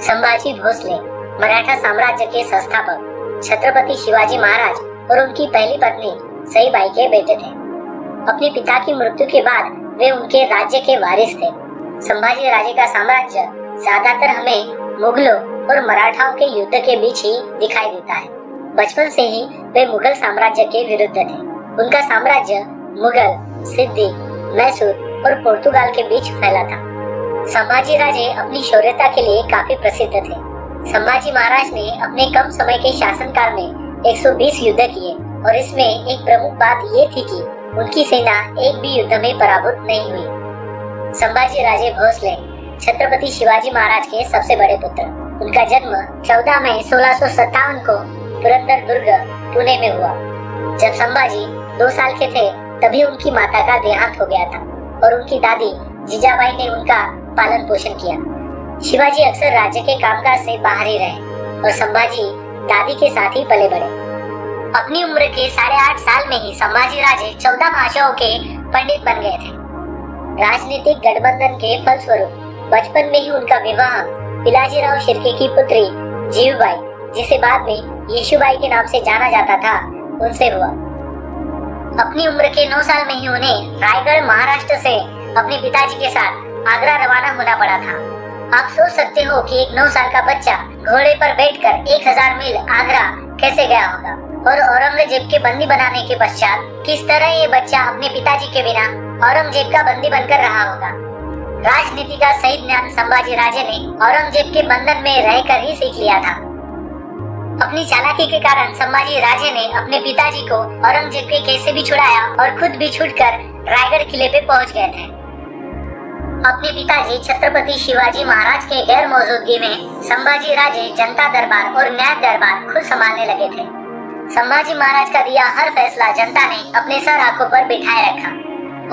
संभाजी भोसले मराठा साम्राज्य के संस्थापक छत्रपति शिवाजी महाराज और उनकी पहली पत्नी सईबाई के बेटे थे। अपने पिता की मृत्यु के बाद वे उनके राज्य के वारिस थे। संभाजी राजे का साम्राज्य ज्यादातर हमें मुगलों और मराठाओं के युद्ध के बीच ही दिखाई देता है। बचपन से ही वे मुगल साम्राज्य के विरुद्ध थे। उनका साम्राज्य मुगल, सिद्दी, मैसूर और पुर्तगाल के बीच फैला था। संभाजी राजे अपनी शौर्यता के लिए काफी प्रसिद्ध थे। संभाजी महाराज ने अपने कम समय के शासनकाल में 120 युद्ध किए और इसमें एक प्रमुख बात ये थी कि उनकी सेना एक भी युद्ध में पराभूत नहीं हुई। संभाजी राजे भोसले छत्रपति शिवाजी महाराज के सबसे बड़े पुत्र। उनका जन्म 14 मई 1657 को पुरंदर दुर्ग, पुणे में हुआ। जब संभाजी 2 साल के थे तभी उनकी माता का देहांत हो गया था और उनकी दादी जीजाबाई ने उनका पालन पोषण किया। शिवाजी अक्सर राज्य के कामकाज से बाहर ही रहे और संभाजी दादी के साथ ही पले बढ़े। अपनी उम्र के 8.5 साल में ही संभाजी राजे 14 भाषाओं के पंडित बन गए थे। राजनीतिक गठबंधन के फलस्वरूप बचपन में ही उनका विवाह पिलाजीराव शिर्के की पुत्री जीवबाई, जिसे बाद में येशुबाई के नाम से जाना जाता था, उनसे हुआ। अपनी उम्र के 9 साल में ही उन्हें रायगढ़, महाराष्ट्र से अपने पिताजी के साथ आगरा रवाना होना पड़ा था। आप सोच सकते हो कि एक 9 साल का बच्चा घोड़े पर बैठकर 1000 मील आगरा कैसे गया होगा और औरंगजेब के बंदी बनाने के पश्चात किस तरह ये बच्चा अपने पिताजी के बिना औरंगजेब का बंदी बनकर रहा होगा। राजनीति का सही ज्ञान संभाजी राजे ने औरंगजेब के बंधन में रहकर ही सीख लिया था। अपनी चालाकी के कारण संभाजी राजे ने अपने पिताजी को औरंगजेब के कैसे भी छुड़ाया और खुद भी छूटकर रायगढ़ किले पे पहुंच गए थे। अपने पिताजी छत्रपति शिवाजी महाराज के गैर मौजूदगी में संभाजी राजे जनता दरबार और न्याय दरबार खुद संभालने लगे थे। संभाजी महाराज का दिया हर फैसला जनता ने अपने सर आंखों पर बिठाए रखा।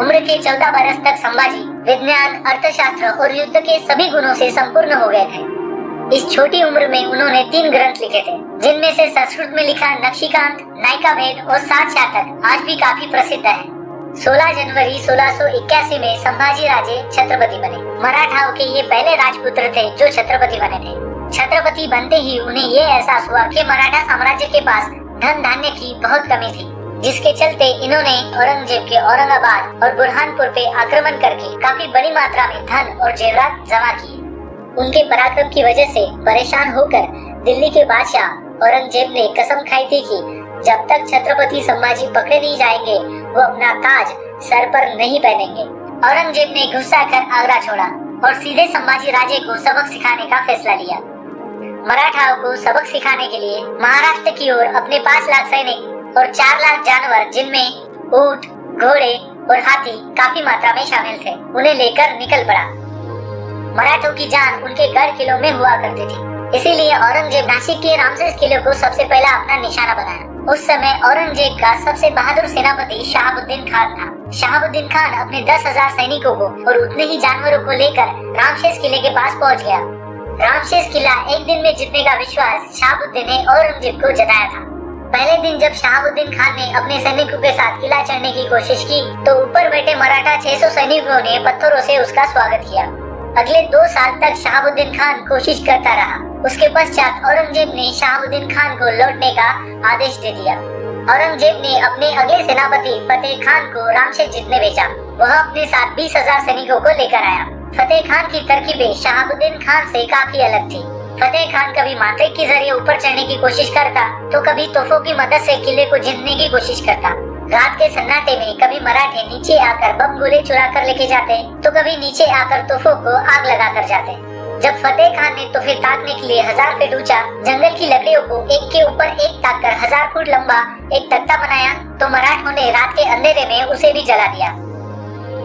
उम्र के 14 बरस तक संभाजी विज्ञान, अर्थशास्त्र और युद्ध के सभी गुणों से संपूर्ण हो गए थे। इस छोटी उम्र में उन्होंने 3 ग्रंथ लिखे थे, जिनमें से संस्कृत में लिखा नक्शीकांत, नायिका भेद और 7 जातक आज भी काफी प्रसिद्ध है। 16 जनवरी 1681 में संभाजी राजे छत्रपति बने। मराठाओं के ये पहले राजपुत्र थे जो छत्रपति बने थे। छत्रपति बनते ही उन्हें ये एहसास हुआ कि मराठा साम्राज्य के पास धन धान्य की बहुत कमी थी, जिसके चलते इन्होंने औरंगजेब के औरंगाबाद और बुरहानपुर पे आक्रमण करके काफी बड़ी मात्रा में धन और जेवरात जमा किए। उनके पराक्रम की वजह से परेशान होकर दिल्ली के बादशाह औरंगजेब ने कसम खाई थी कि जब तक छत्रपति संभाजी पकड़े नहीं जाएंगे वो अपना ताज सर पर नहीं पहनेंगे। औरंगजेब ने गुस्सा कर आगरा छोड़ा और सीधे संभाजी राजे को सबक सिखाने का फैसला लिया। मराठाओं को सबक सिखाने के लिए महाराष्ट्र की ओर अपने 5 लाख सैनिक और 4 लाख जानवर, जिनमें ऊंट, घोड़े और हाथी काफी मात्रा में शामिल थे, उन्हें लेकर निकल पड़ा। मराठों की जान उनके गढ़ किलों में हुआ करती थी, इसीलिए औरंगजेब नासिक के रामसेस किले को सबसे पहला अपना निशाना बनाया। उस समय औरंगजेब का सबसे बहादुर सेनापति शहाबुद्दीन खान था। शहाबुद्दीन खान अपने 10,000 सैनिकों को और उतने ही जानवरों को लेकर रामसेस किले के पास पहुंच गया। रामसेस किला एक दिन में जीतने का विश्वास शहाबुद्दीन ने औरंगजेब को जताया था। पहले दिन जब शहाबुद्दीन खान ने अपने सैनिकों के साथ किला चढ़ने की कोशिश की तो ऊपर बैठे मराठा 600 सैनिकों ने पत्थरों से उसका स्वागत किया। अगले 2 साल तक शहाबुद्दीन खान कोशिश करता रहा। उसके पश्चात औरंगजेब ने शहाबुद्दीन खान को लौटने का आदेश दे दिया। औरंगजेब ने अपने अगले सेनापति फतेह खान को रामसेस जीतने भेजा। वह अपने साथ 20,000 सैनिकों को लेकर आया। फतेह खान की तरकीबें शहाबुद्दीन खान से काफी अलग थी। फतेह खान कभी मांत्रिक के जरिए ऊपर चढ़ने की कोशिश करता तो कभी तोपों की मदद से किले को जीतने की कोशिश करता। रात के सन्नाटे में कभी मराठे नीचे आकर बम गोले चुरा कर लेके जाते तो कभी नीचे आकर तोपों को आग लगा कर जाते। जब फतेह खान ने तोफे ताकने के लिए 1000 फीट ऊंचा जंगल की लकड़ियों को एक के ऊपर एक ताक कर 1000 फुट लंबा एक तख्ता बनाया तो मराठों ने रात के अंधेरे में उसे भी जला दिया।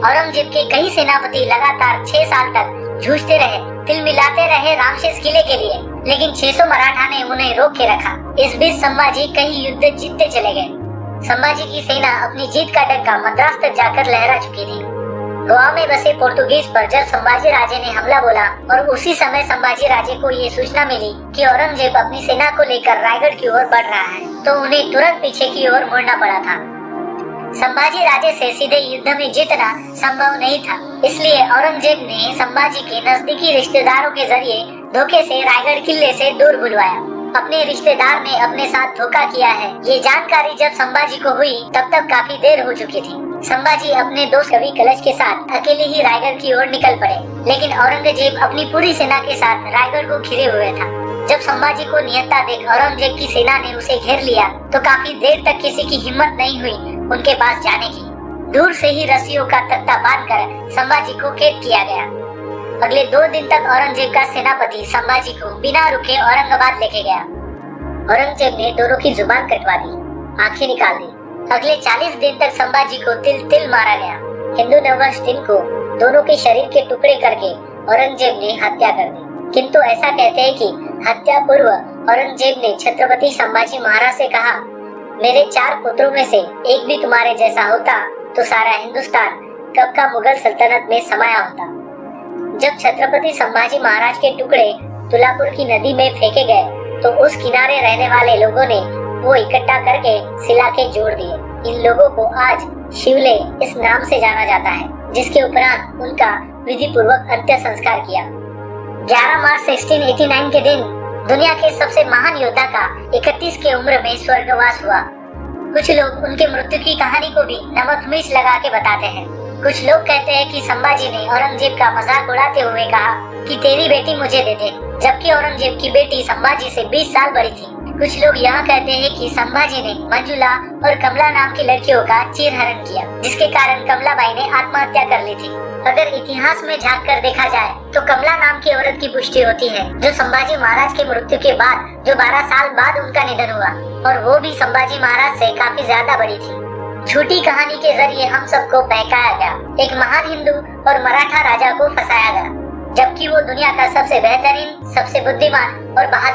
औरंगजेब के कई सेनापति लगातार 6 साल तक जूझते रहे, तिल मिलाते रहे रामसेस किले के लिए, लेकिन 600 मराठा ने उन्हें रोक के रखा। इस बीच संभाजी कई युद्ध जीतते चले गए। संभाजी की सेना अपनी जीत का डंका मद्रास तक जाकर लहरा चुकी थी। गोवा में बसे पोर्तुगीज पर जब संभाजी राजे ने हमला बोला और उसी समय संभाजी राजे को ये सूचना मिली कि औरंगजेब अपनी सेना को लेकर रायगढ़ की ओर बढ़ रहा है तो उन्हें तुरंत पीछे की ओर मुड़ना पड़ा था। संभाजी राजे से सीधे युद्ध में जीतना संभव नहीं था, इसलिए औरंगजेब ने संभाजी के नजदीकी रिश्तेदारों के जरिए धोखे से रायगढ़ किले से दूर बुलवाया। अपने रिश्तेदार ने अपने साथ धोखा किया है, ये जानकारी जब संभाजी को हुई तब तक काफी देर हो चुकी थी। संभाजी अपने दोस्त कवि कलश के साथ अकेले ही रायगढ़ की ओर निकल पड़े, लेकिन औरंगजेब अपनी पूरी सेना के साथ रायगढ़ को घिरे हुए था। जब संभाजी को निहत्था देख औरंगजेब की सेना ने उसे घेर लिया तो काफी देर तक किसी की हिम्मत नहीं हुई उनके पास जाने की। दूर से ही रस्सियों का तख्ता बांधकर संभाजी को कैद किया गया। अगले 2 दिन तक औरंगजेब का सेनापति संभाजी को बिना रुके औरंगाबाद लेके गया। औरंगजेब ने दोनों की जुबान कटवा दी, आंखें निकाल दी। अगले 40 दिन तक संभाजी को तिल तिल मारा गया। हिंदू नववर्ष दिन को दोनों के शरीर के टुकड़े करके औरंगजेब ने हत्या कर दी। किंतु ऐसा कहते हैं कि हत्या पूर्व औरंगजेब ने छत्रपति संभाजी महाराज से कहा, मेरे 4 पुत्रों में से एक भी तुम्हारे जैसा होता तो सारा हिंदुस्तान कब का मुगल सल्तनत में समाया होता। जब छत्रपति संभाजी महाराज के टुकड़े तुलापुर की नदी में फेंके गए तो उस किनारे रहने वाले लोगों ने वो इकट्ठा करके सिलाके जोड़ दिए। इन लोगों को आज शिवले इस नाम से जाना जाता है, जिसके उपरांत उनका विधि पूर्वक अंत्य संस्कार किया। 11 मार्च 1689 के दिन दुनिया के सबसे महान योद्धा का 31 की उम्र में स्वर्गवास हुआ। कुछ लोग उनके मृत्यु की कहानी को भी नमक मिर्च लगा के बताते हैं। कुछ लोग कहते हैं कि संभाजी ने औरंगजेब का मजाक उड़ाते हुए कहा कि तेरी बेटी मुझे दे दे, जबकि औरंगजेब की बेटी संभाजी से 20 साल बड़ी थी। कुछ लोग यह कहते हैं कि संभाजी ने मंजुला और कमला नाम की लड़कियों का चीरहरण किया, जिसके कारण कमलाबाई ने आत्महत्या कर ली थी। अगर इतिहास में झांक कर देखा जाए तो कमला नाम की औरत की पुष्टि होती है, जो संभाजी महाराज के मृत्यु के बाद जो 12 साल बाद उनका निधन हुआ, और वो भी संभाजी महाराज से काफी ज्यादा बड़ी थी। झूठी कहानी के जरिए हम सबको बहकाया गया, एक महान हिंदू और मराठा राजा को फंसाया गया, जबकि वो दुनिया का सबसे बेहतरीन, सबसे बुद्धिमान और बहादुर